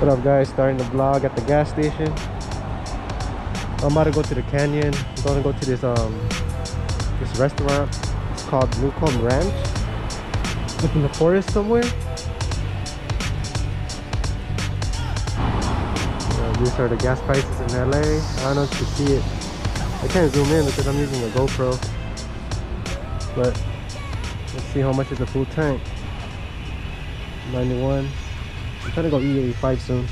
What up guys, starting the vlog at the gas station. I'm about to go to the canyon. I'm gonna go to this restaurant. It's called Newcomb Ranch. It's in the forest somewhere. These are the gas prices in LA. I don't know if you can see it. I can't zoom in because I'm using a GoPro. But let's see how much is a full tank. 91. I'm trying to go E85 soon.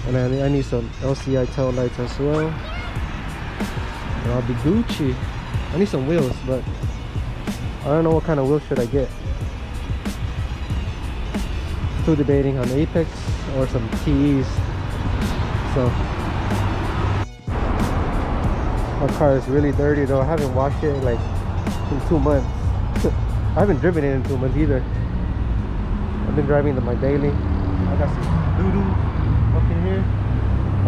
And I need some LCI tail lights as well. And I'll be Gucci. I need some wheels, but I don't know what kind of wheels should I get. Still debating on Apex or some TEs. So my car is really dirty though. I haven't washed it like in 2 months. I haven't driven it in 2 months either. I've been driving my daily. I got some doo-doo up in here.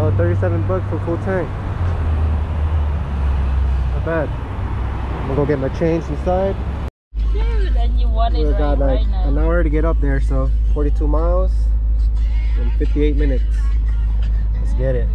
Oh, 37 bucks for full tank. Not bad. I'm gonna go get my chains inside. Dude, and you want it We got like right now. an hour to get up there, so 42 miles in 58 minutes. Let's get it.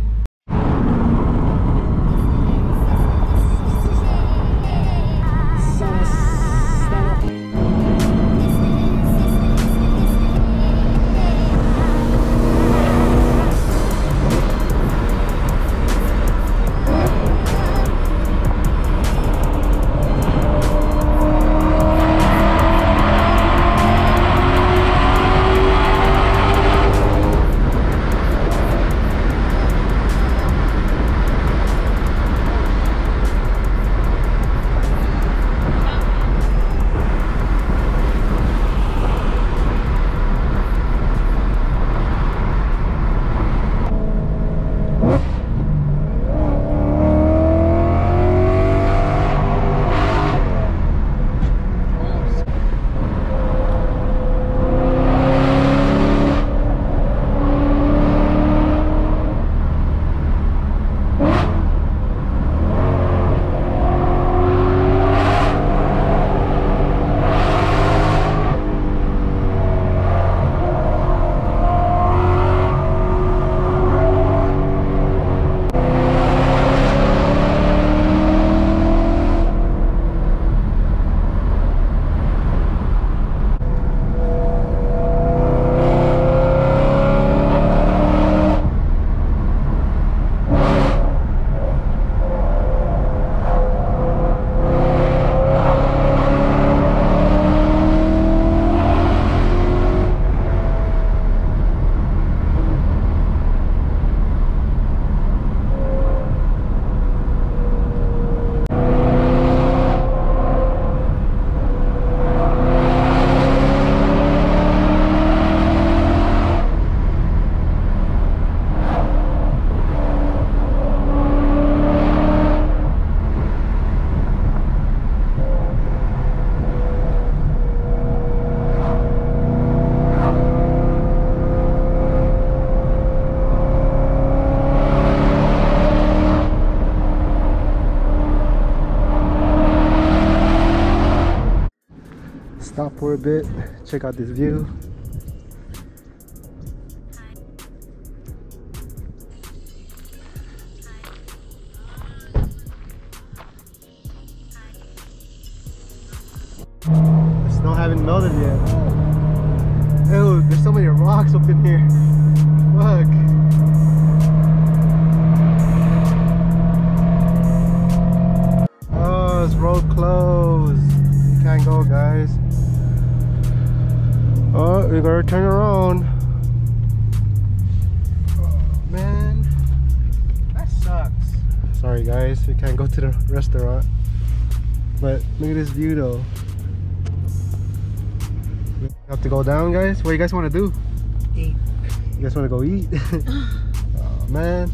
Stop for a bit, check out this view. The snow haven't melted yet. Ew, there's so many rocks up in here. Fuck. Oh, it's road closed. You can't go, guys. Oh, we gotta turn around. Oh, man, that sucks. Sorry guys, we can't go to the restaurant. But look at this view though. We have to go down, guys. What do you guys want to do? Eat. You guys want to go eat? Oh man,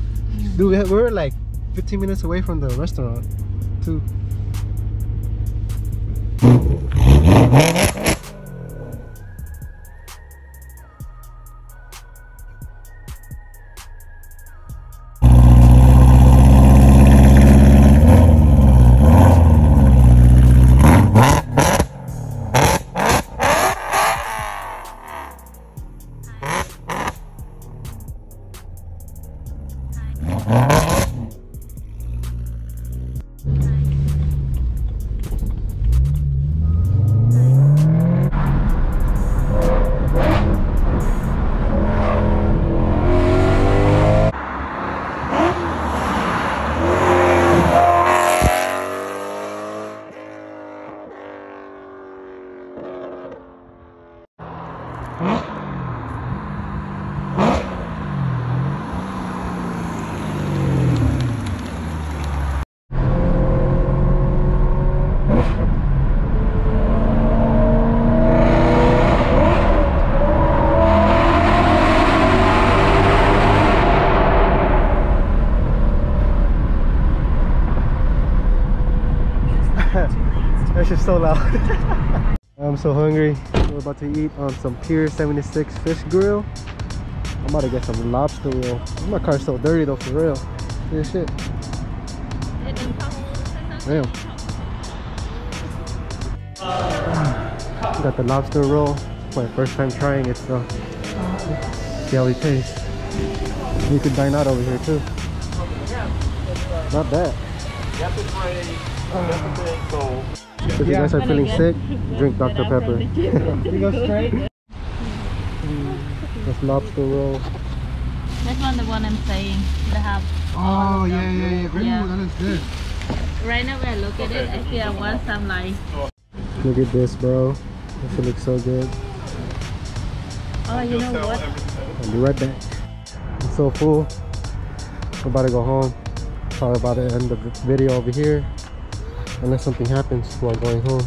dude, we're like 15 minutes away from the restaurant too. That's just so loud. I'm so hungry. We're about to eat on some Pier 76 fish grill. I'm about to get some lobster roll. My car's so dirty though, for real. This shit. Damn. Got the lobster roll. It's my first time trying it, so see how it tastes. You could dine out over here too. Not bad. If you guys are feeling sick, drink Dr. Pepper. You go straight. That's lobster roll. That's the one I'm saying. They have. Oh yeah. Ooh, that is good. Right now when I look at it, I feel I want some like. Look at this, bro. This looks so good. Oh, you know what? I'll be right back. I'm so full. I'm about to go home. Probably about to end the video over here. Unless something happens while going home.